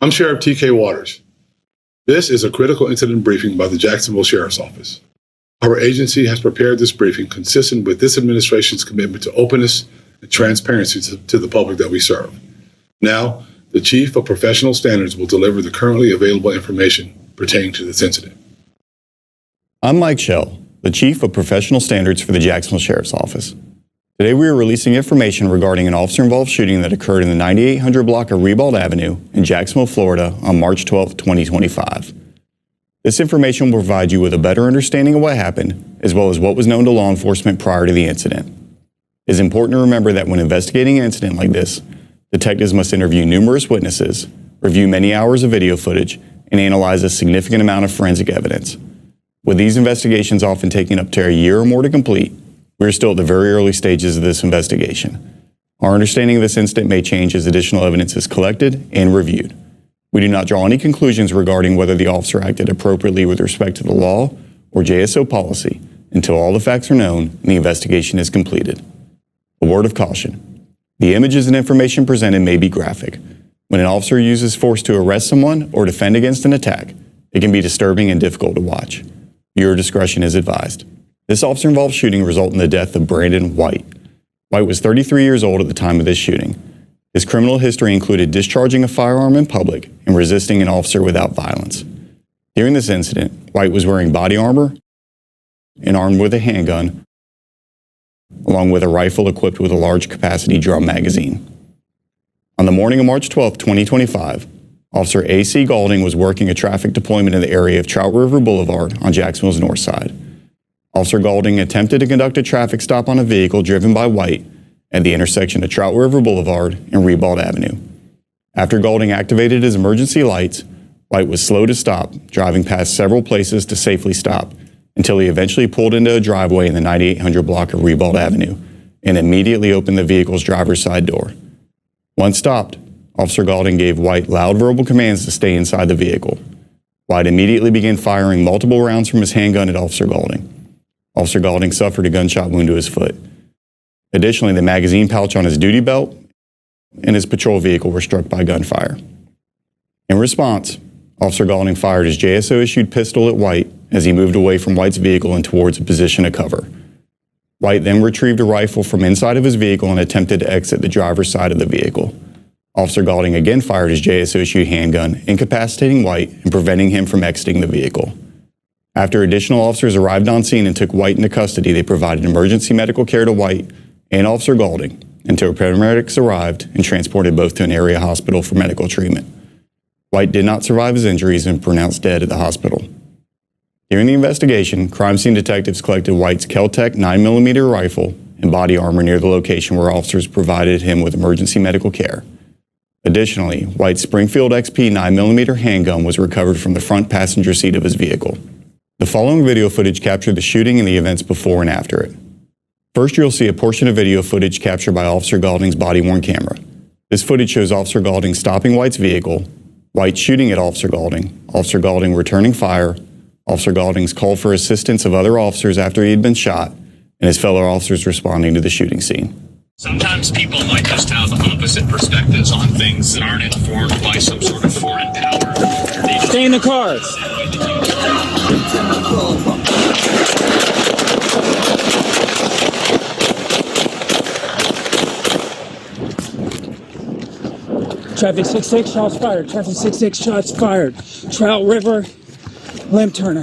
I'm Sheriff T.K. Waters. This is a critical incident briefing by the Jacksonville Sheriff's Office. Our agency has prepared this briefing consistent with this administration's commitment to openness and transparency to the public that we serve. Now, the Chief of Professional Standards will deliver the currently available information pertaining to this incident. I'm Mike Schell, the Chief of Professional Standards for the Jacksonville Sheriff's Office. Today we are releasing information regarding an officer-involved shooting that occurred in the 9800 block of Rebald Avenue in Jacksonville, Florida on March 12, 2025. This information will provide you with a better understanding of what happened, as well as what was known to law enforcement prior to the incident. It is important to remember that when investigating an incident like this, detectives must interview numerous witnesses, review many hours of video footage, and analyze a significant amount of forensic evidence. With these investigations often taking up to a year or more to complete, we are still at the very early stages of this investigation. Our understanding of this incident may change as additional evidence is collected and reviewed. We do not draw any conclusions regarding whether the officer acted appropriately with respect to the law or JSO policy until all the facts are known and the investigation is completed. A word of caution. The images and information presented may be graphic. When an officer uses force to arrest someone or defend against an attack, it can be disturbing and difficult to watch. Your discretion is advised. This officer-involved shooting resulted in the death of Brandon White. White was 33 years old at the time of this shooting. His criminal history included discharging a firearm in public and resisting an officer without violence. During this incident, White was wearing body armor and armed with a handgun, along with a rifle equipped with a large capacity drum magazine. On the morning of March 12, 2025, Officer A.C. Galding was working a traffic deployment in the area of Trout River Boulevard on Jacksonville's north side. Officer Galding attempted to conduct a traffic stop on a vehicle driven by White at the intersection of Trout River Boulevard and Rebald Avenue. After Galding activated his emergency lights, White was slow to stop, driving past several places to safely stop, until he eventually pulled into a driveway in the 9800 block of Rebald Avenue and immediately opened the vehicle's driver's side door. Once stopped, Officer Galding gave White loud verbal commands to stay inside the vehicle. White immediately began firing multiple rounds from his handgun at Officer Galding. Officer Galding suffered a gunshot wound to his foot. Additionally, the magazine pouch on his duty belt and his patrol vehicle were struck by gunfire. In response, Officer Galding fired his JSO-issued pistol at White as he moved away from White's vehicle and towards a position of cover. White then retrieved a rifle from inside of his vehicle and attempted to exit the driver's side of the vehicle. Officer Galding again fired his JSO-issued handgun, incapacitating White and preventing him from exiting the vehicle. After additional officers arrived on scene and took White into custody, they provided emergency medical care to White and Officer Galding until paramedics arrived and transported both to an area hospital for medical treatment. White did not survive his injuries and pronounced dead at the hospital. During the investigation, crime scene detectives collected White's Kel-Tec 9mm rifle and body armor near the location where officers provided him with emergency medical care. Additionally, White's Springfield XP 9mm handgun was recovered from the front passenger seat of his vehicle. The following video footage captured the shooting and the events before and after it. First, you'll see a portion of video footage captured by Officer Galding's body-worn camera. This footage shows Officer Galding stopping White's vehicle, White shooting at Officer Galding returning fire, Officer Galding's call for assistance of other officers after he had been shot, and his fellow officers responding to the shooting scene. Sometimes people might just have opposite perspectives on things that aren't informed by some sort of foreign power. Stay in the cars. Traffic 66, shots fired. Traffic 66, shots fired. Trout River, limb turner.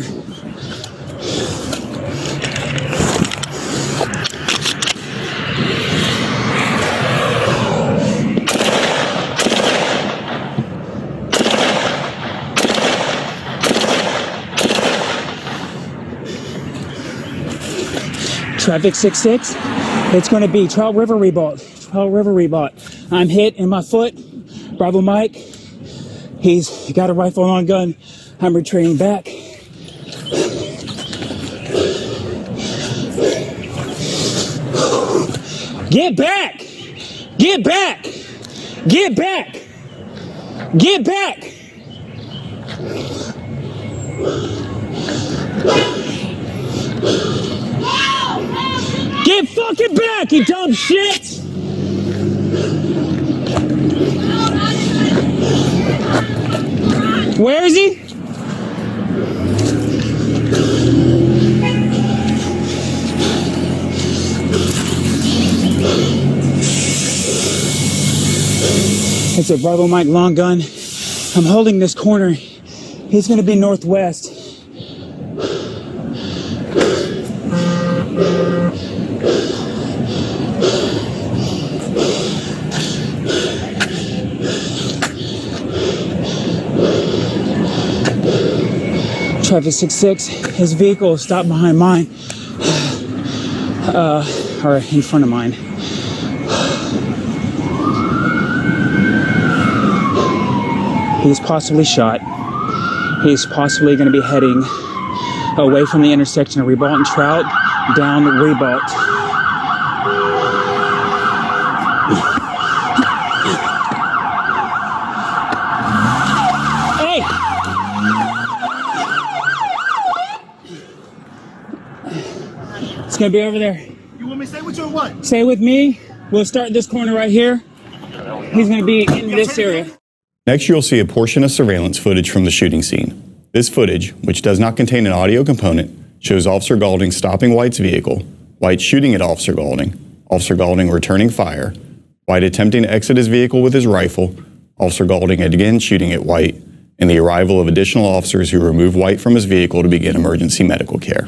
Traffic 66, it's going to be Trout River Rebald. Trout River Rebald. I'm hit in my foot. Bravo Mike, he's got a rifle on gun. I'm retreating back. Get back! Get back! Get back! Get back! Get fucking back, you dumb shit! Where is he? It's a Bravo Mike long gun. I'm holding this corner. He's going to be northwest. Traffic 66, his vehicle stopped behind mine, or in front of mine. He's possibly shot. He's possibly going to be heading away from the intersection of Ribault and Trout, down Ribault. Hey! It's going to be over there. You want me to stay with you or what? Stay with me. We'll start this corner right here. He's going to be in this area. Next, you'll see a portion of surveillance footage from the shooting scene. This footage, which does not contain an audio component, shows Officer Gaulding stopping White's vehicle, White shooting at Officer Gaulding returning fire, White attempting to exit his vehicle with his rifle, Officer Gaulding again shooting at White, and the arrival of additional officers who remove White from his vehicle to begin emergency medical care.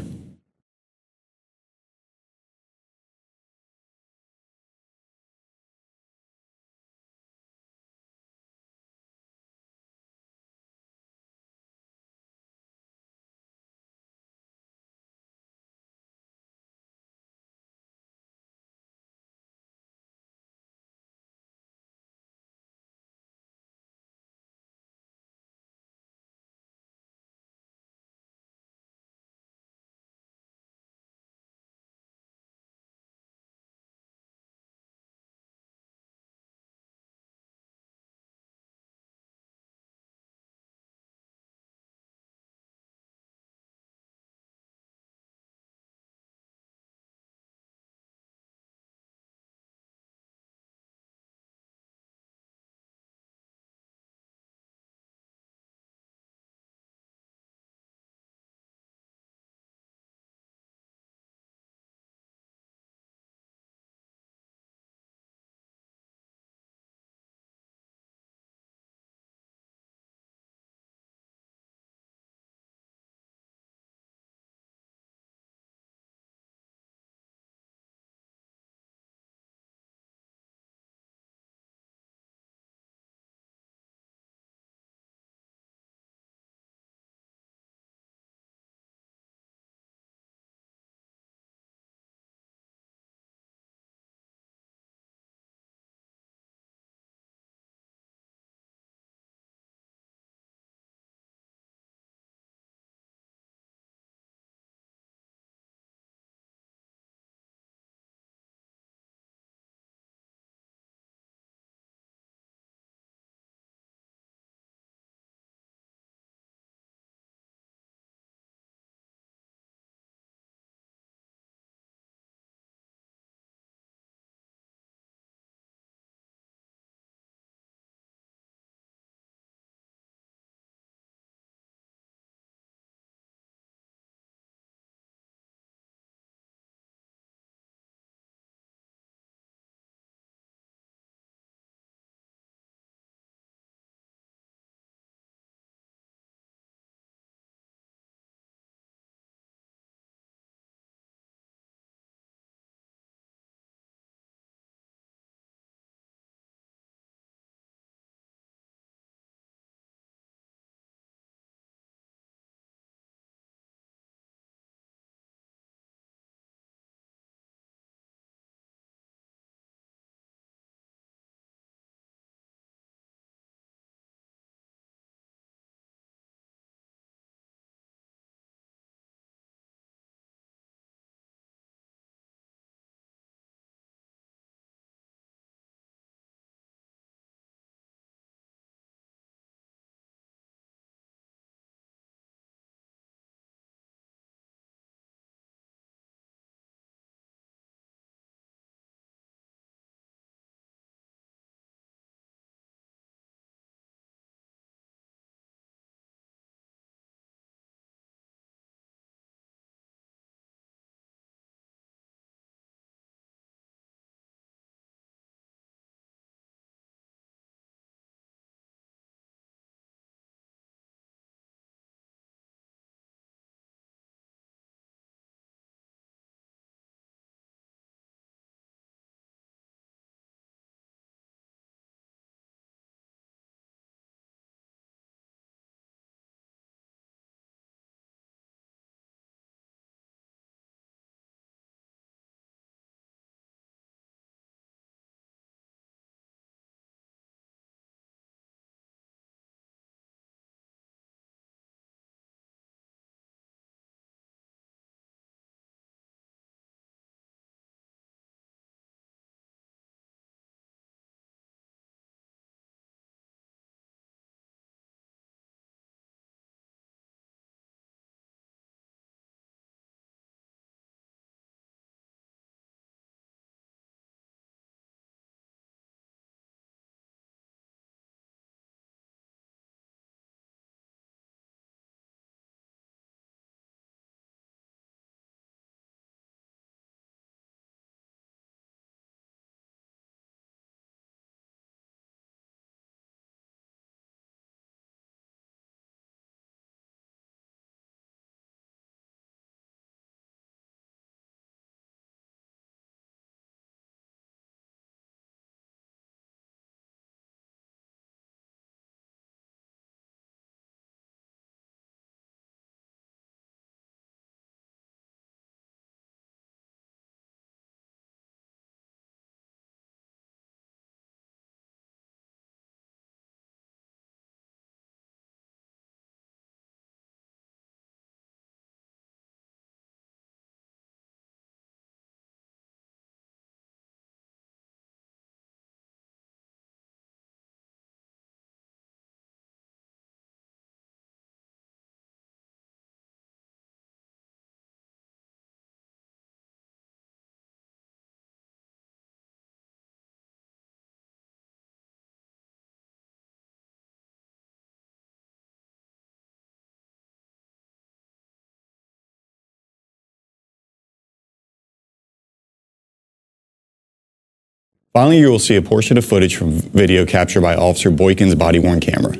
Finally, you will see a portion of footage from video captured by Officer Boykin's body-worn camera.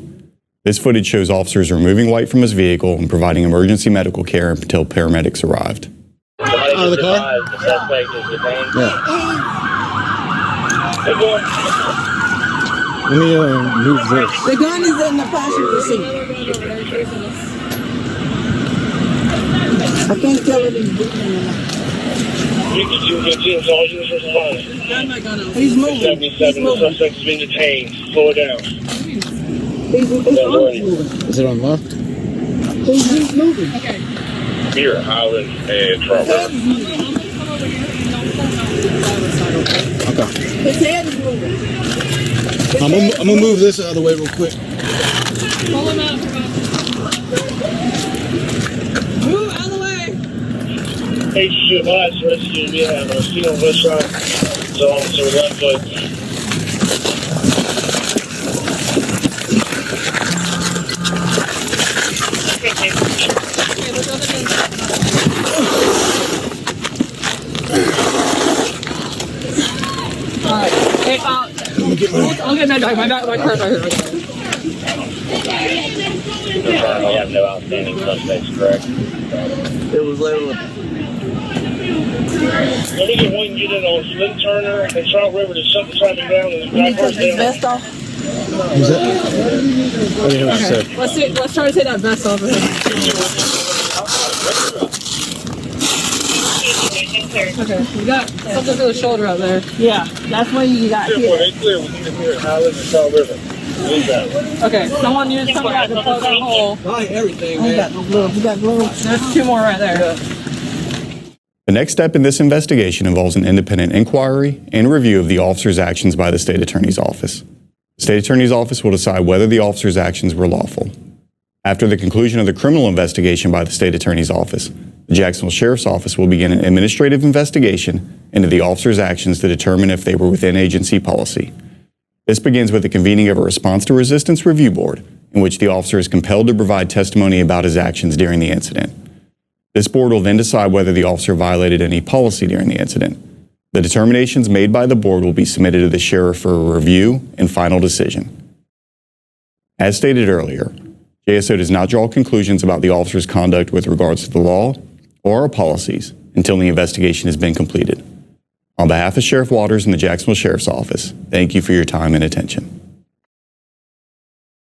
This footage shows officers removing White from his vehicle and providing emergency medical care until paramedics arrived. Out of the car? Yeah. Let me move this. The gun is in the passenger seat. I can't tell if he's breathing or not. He's moving. 77, the suspect has been detained. Slow it down. He's moving. Is it unlocked? He's moving. Here, Highland and Trump. Okay. His head is moving. I'm gonna move this out of the way real quick. Pull him out. Move out of the way. Hey, shoot, last rescue, we have a scene on this side. So, officer, left foot. Alright. Hey, I'll get my car's right here. We have no outstanding suspects, correct? It was literally. Let me get one unit on Flint Turner and Trout River to shut the traffic down and the guy first down. Vest off. Is that? I didn't know what you said. Let's try to take that vest off of him. Okay, we got something for the shoulder out there. Yeah, that's when you got They clear. We need to clear Highland and Trout River. Leave that. Okay, someone needs somebody out to plug that hole. Everything, We got no gloves. We got gloves. There's two more right there. The next step in this investigation involves an independent inquiry and review of the officer's actions by the State Attorney's Office. The State Attorney's Office will decide whether the officer's actions were lawful. After the conclusion of the criminal investigation by the State Attorney's Office, the Jacksonville Sheriff's Office will begin an administrative investigation into the officer's actions to determine if they were within agency policy. This begins with the convening of a response to resistance review board, in which the officer is compelled to provide testimony about his actions during the incident. This board will then decide whether the officer violated any policy during the incident. The determinations made by the board will be submitted to the sheriff for a review and final decision. As stated earlier, JSO does not draw conclusions about the officer's conduct with regards to the law or our policies until the investigation has been completed. On behalf of Sheriff Waters and the Jacksonville Sheriff's Office, thank you for your time and attention.